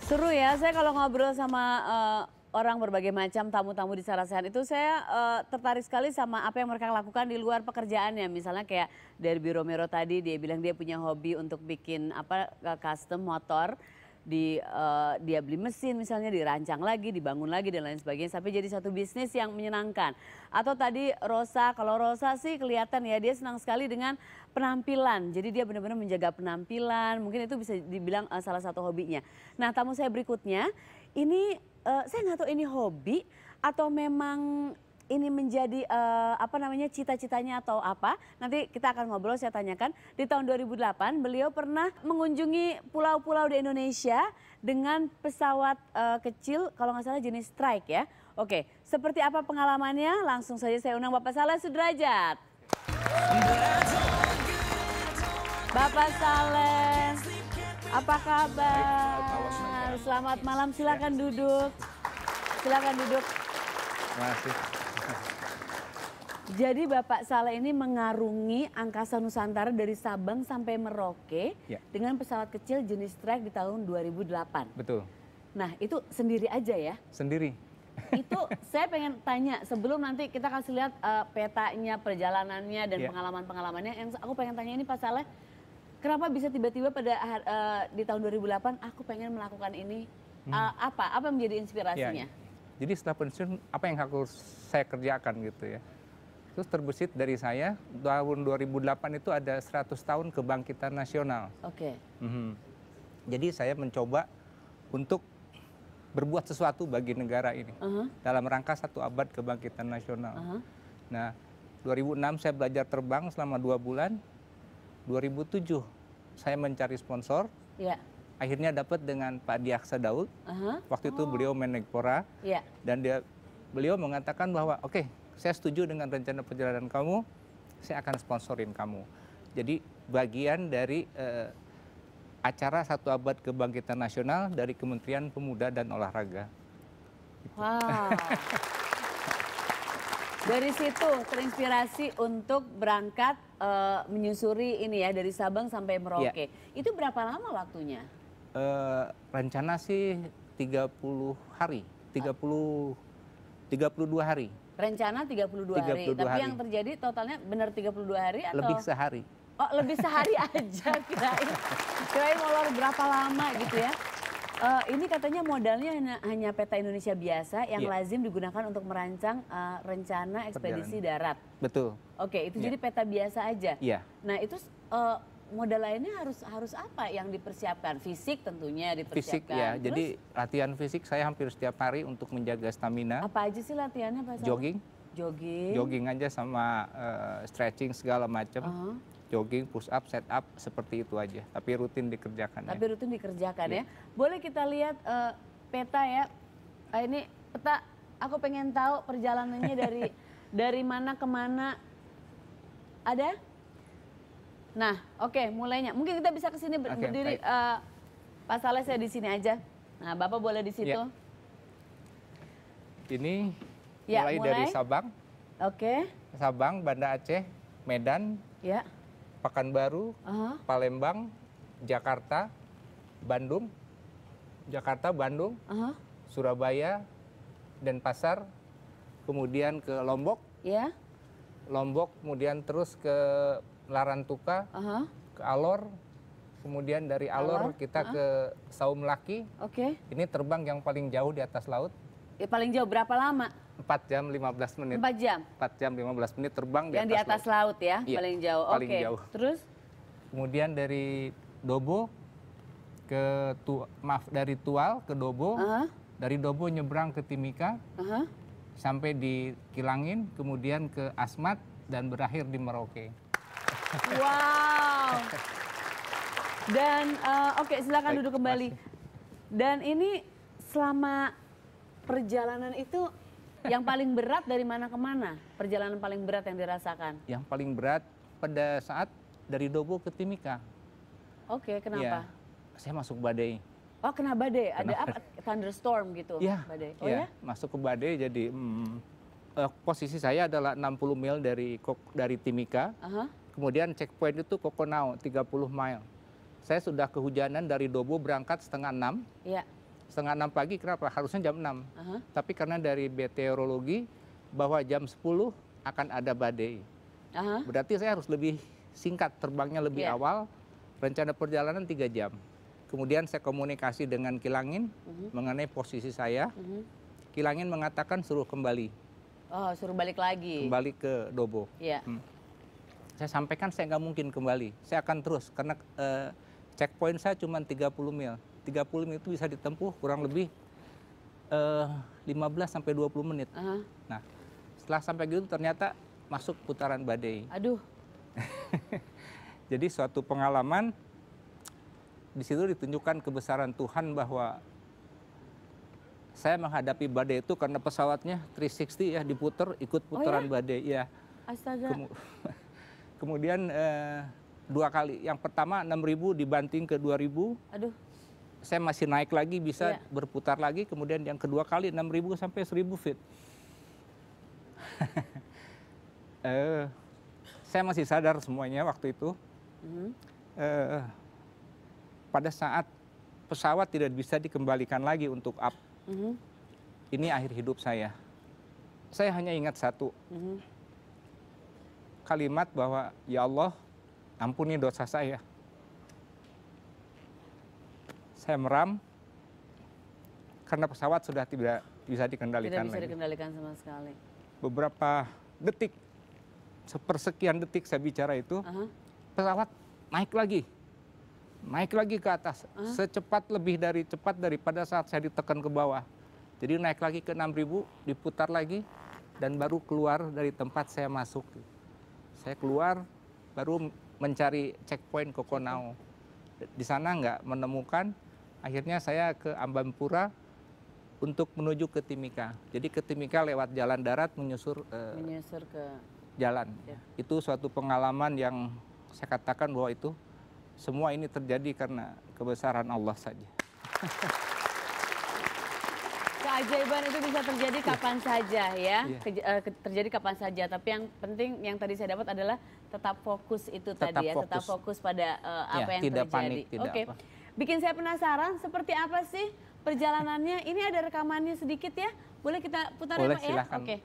Seru ya, saya kalau ngobrol sama orang berbagai macam tamu-tamu di Sarasehan itu saya tertarik sekali sama apa yang mereka lakukan di luar pekerjaannya. Misalnya kayak dari Biro Mero tadi dia bilang dia punya hobi untuk bikin apa custom motor. Dia beli mesin misalnya dirancang lagi, dibangun lagi dan lain sebagainya sampai jadi satu bisnis yang menyenangkan. Atau tadi Rosa, kalau Rosa sih kelihatan ya dia senang sekali dengan penampilan. Jadi dia benar-benar menjaga penampilan, mungkin itu bisa dibilang salah satu hobinya. Nah, tamu saya berikutnya ini saya nggak tahu ini hobi atau memang ini menjadi apa namanya cita-citanya atau apa. Nanti kita akan ngobrol, saya tanyakan. Di tahun 2008 beliau pernah mengunjungi pulau-pulau di Indonesia dengan pesawat kecil kalau nggak salah jenis Strike ya. Oke, seperti apa pengalamannya? Langsung saja saya undang Bapak Saleh Sudrajat. Bapak Saleh, apa kabar? Selamat malam, silakan duduk. Silakan duduk. Terima kasih. Jadi Bapak Saleh ini mengarungi angkasa Nusantara dari Sabang sampai Merauke dengan pesawat kecil jenis Strike di tahun 2008. Betul. Nah itu sendiri aja ya? Sendiri. Itu saya pengen tanya sebelum nanti kita kasih lihat petanya, perjalanannya dan pengalaman-pengalamannya. Yang aku pengen tanya ini Pak Saleh, kenapa bisa tiba-tiba pada di tahun 2008 aku pengen melakukan ini? Apa menjadi inspirasinya? Jadi setelah pensiun apa yang saya kerjakan gitu ya. Terus terbesit dari saya tahun 2008 itu ada 100 tahun kebangkitan nasional. Oke. Jadi saya mencoba untuk berbuat sesuatu bagi negara ini dalam rangka 1 abad kebangkitan nasional. Nah 2006 saya belajar terbang selama 2 bulan. 2007 saya mencari sponsor. Akhirnya dapat dengan Pak Diaksa Daud. Waktu itu beliau Menpora. Dan beliau mengatakan bahwa oke, saya setuju dengan rencana perjalanan kamu, saya akan sponsorin kamu. Jadi bagian dari acara 1 abad kebangkitan nasional dari Kementerian Pemuda dan Olahraga. Wow. Dari situ terinspirasi untuk berangkat menyusuri ini ya dari Sabang sampai Merauke. Itu berapa lama waktunya? Rencana sih 30 hari, 32 hari. Rencana 32 hari, tapi yang terjadi totalnya benar 32 hari atau? Lebih sehari. Oh lebih sehari aja, kirain molor berapa lama gitu ya. Ini katanya modalnya hanya peta Indonesia biasa yang lazim digunakan untuk merancang rencana ekspedisi darat. Betul. Oke, itu jadi peta biasa aja. Nah itu modal lainnya harus apa yang dipersiapkan? Fisik tentunya dipersiapkan. Fisik ya, jadi latihan fisik saya hampir setiap hari untuk menjaga stamina. Apa aja sih latihannya Pak Saleh? Jogging. Jogging Aja sama stretching segala macam. Jogging, push up, set up seperti itu aja. Tapi rutin dikerjakan. Tapi rutin dikerjakan ya. Boleh kita lihat peta ya. Ini peta, aku pengen tahu perjalanannya dari mana ke mana. Ada? Nah, oke, mulainya. Mungkin kita bisa ke sini berdiri. Pak Saleh saya di sini aja. Nah, Bapak boleh di situ. Ini mulai dari Sabang. Sabang, Banda Aceh, Medan, Pekanbaru, Palembang, Jakarta, Bandung, Surabaya, Denpasar, kemudian ke Lombok. Lombok, kemudian terus ke Larantuka, ke Alor, kemudian dari Alor kita ke Saum Laki. Ini terbang yang paling jauh di atas laut. Paling jauh berapa lama? 4 jam 15 menit. 4 jam? 4 jam 15 menit terbang yang di atas laut ya, paling jauh. Paling jauh. Terus? Kemudian dari Dobo dari Tual ke Dobo, dari Dobo nyebrang ke Timika, sampai di Kilangin, kemudian ke Asmat dan berakhir di Merauke. Wow. Dan silakan duduk kembali. Dan ini selama perjalanan itu yang paling berat dari mana ke mana? Perjalanan paling berat yang dirasakan? Yang paling berat pada saat dari Dobo ke Timika. Kenapa? Saya masuk badai. Oh, kena badai? Ada apa? Thunderstorm gitu? Badai. Masuk ke badai jadi posisi saya adalah 60 mil dari Timika. Kemudian checkpoint itu Kokonau 30 mile. Saya sudah kehujanan dari Dobo berangkat 5:30. setengah 6 pagi, kenapa? Harusnya jam 6. Tapi karena dari meteorologi bahwa jam 10 akan ada badai. Berarti saya harus lebih singkat terbangnya lebih awal, rencana perjalanan 3 jam. Kemudian saya komunikasi dengan Kilangin mengenai posisi saya. Kilangin mengatakan suruh kembali. Oh, suruh balik lagi. Kembali ke Dobo. Iya. Saya sampaikan saya nggak mungkin kembali. Saya akan terus karena checkpoint saya cuma 30 mil. 30 mil itu bisa ditempuh kurang lebih 15 sampai 20 menit. Nah, setelah sampai gitu ternyata masuk putaran badai. Aduh. Jadi suatu pengalaman, di situ ditunjukkan kebesaran Tuhan bahwa saya menghadapi badai itu karena pesawatnya 360 ya, diputer ikut putaran badai ya. Astaga. Kemudian 2 kali. Yang pertama 6.000 dibanting ke 2.000. Aduh. Saya masih naik lagi bisa berputar lagi. Kemudian yang kedua kali 6.000 sampai 1.000 feet. Saya masih sadar semuanya waktu itu. Pada saat pesawat tidak bisa dikembalikan lagi untuk up. Ini akhir hidup saya. Saya hanya ingat satu. Kalimat bahwa, ya Allah, ampuni dosa saya. Saya meram karena pesawat sudah tidak bisa dikendalikan lagi. Tidak bisa dikendalikan sama sekali. Beberapa detik, sepersekian detik saya bicara itu, pesawat naik lagi ke atas, lebih cepat daripada saat saya ditekan ke bawah. Jadi naik lagi ke 6.000, diputar lagi, dan baru keluar dari tempat saya masuk. Saya keluar, baru mencari checkpoint Kokonau. Di sana nggak menemukan, akhirnya saya ke Ambampura untuk menuju ke Timika. Jadi ke Timika lewat jalan darat menyusur ke jalan. Itu suatu pengalaman yang saya katakan bahwa itu semua ini terjadi karena kebesaran Allah saja. Keajaiban itu bisa terjadi kapan saja ya, terjadi kapan saja. Tapi yang penting yang tadi saya dapat adalah tetap fokus itu tadi ya, tetap fokus pada apa yang tidak terjadi. Oke, bikin saya penasaran seperti apa sih perjalanannya. Ini ada rekamannya sedikit ya, boleh kita putar ya Pak ya? Oke.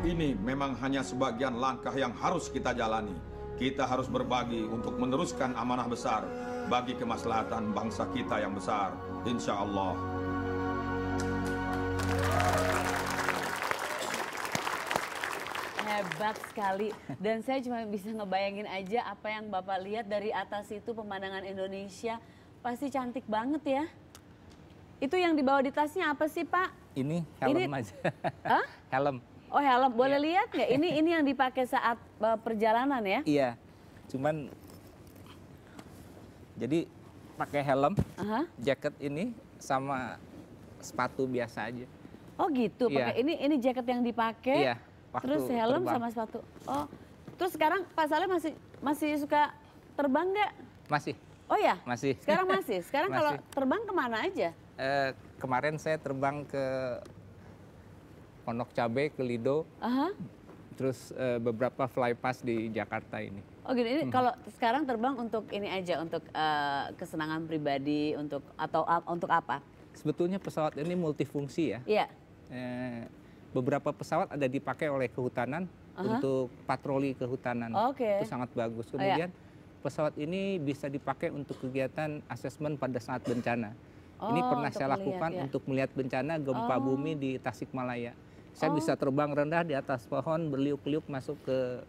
Ini memang hanya sebagian langkah yang harus kita jalani. Kita harus berbagi untuk meneruskan amanah besar bagi kemaslahatan bangsa kita yang besar, insya Allah. Hebat sekali. Dan saya cuma bisa ngebayangin aja apa yang Bapak lihat dari atas itu, pemandangan Indonesia. Pasti cantik banget ya. Itu yang dibawa di tasnya apa sih Pak? Ini helm aja. Helm. Oh helm, boleh lihat nggak? Ini yang dipakai saat perjalanan ya? Iya, cuman jadi pakai helm, jaket ini sama sepatu biasa aja. Oh gitu, pakai ini jaket yang dipakai, terus helm terbang. Sama sepatu. Oh, terus sekarang Pak Saleh masih suka terbang nggak? Masih. Oh ya? Masih. Sekarang masih. Sekarang kalau terbang kemana aja? Kemarin saya terbang ke Pondok Cabe, ke Lido, terus beberapa flypass di Jakarta ini. Oh gini, ini kalau sekarang terbang untuk ini aja, untuk kesenangan pribadi, atau untuk apa? Sebetulnya pesawat ini multifungsi ya. Iya. Beberapa pesawat ada dipakai oleh kehutanan untuk patroli kehutanan. Itu sangat bagus. Kemudian pesawat ini bisa dipakai untuk kegiatan asesmen pada saat bencana. Ini pernah saya lakukan untuk melihat bencana gempa bumi di Tasikmalaya. Saya bisa terbang rendah di atas pohon, berliuk-liuk masuk ke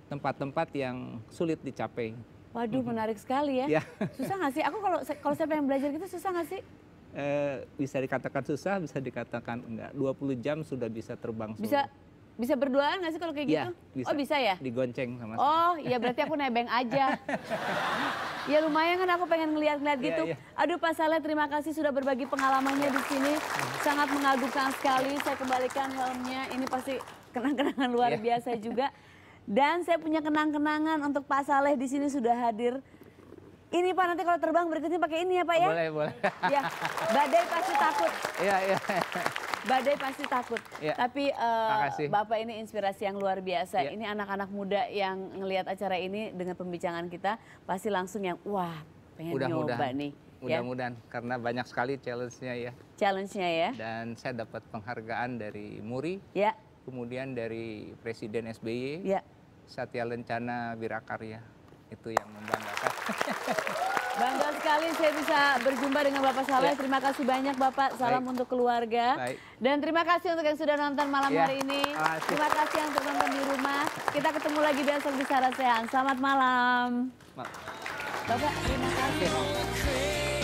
tempat-tempat yang sulit dicapai. Waduh, menarik sekali ya. Susah nggak sih? Aku kalau saya pengen belajar gitu susah nggak sih? bisa dikatakan susah, bisa dikatakan enggak. 20 jam sudah bisa terbang solo. Bisa berduaan nggak sih kalau kayak gitu? Bisa. Oh bisa ya? Digonceng sama Oh iya berarti aku nebeng aja. Ya lumayan kan aku pengen ngeliat-ngeliat gitu. Aduh Pak Saleh terima kasih sudah berbagi pengalamannya di sini. Sangat mengagumkan sekali. Saya kembalikan helmnya. Ini pasti kenang-kenangan luar biasa juga. Dan saya punya kenang-kenangan untuk Pak Saleh di sini sudah hadir. Ini Pak nanti kalau terbang berikutnya pakai ini ya Pak ya? Boleh. Ya, badai pasti takut. Iya. Badai pasti takut. Ya. Tapi Makasih. Bapak ini inspirasi yang luar biasa. Ini anak-anak muda yang ngelihat acara ini dengan pembicaraan kita pasti langsung yang wah pengen nyoba nih. Mudah-mudahan karena banyak sekali challenge-nya ya. Challenge-nya ya. Dan saya dapat penghargaan dari MURI. Ya. Kemudian dari Presiden SBY. Ya. Satya Lencana Wirakarya. Itu yang membanggakan. Bangga sekali saya bisa berjumpa dengan Bapak Saleh. Terima kasih banyak Bapak. Salam untuk keluarga. Baik. Dan terima kasih untuk yang sudah nonton malam hari ini. Makasih. Terima kasih yang untuk nonton di rumah. Kita ketemu lagi besok di Sarasehan. Selamat malam. Bapak terima kasih.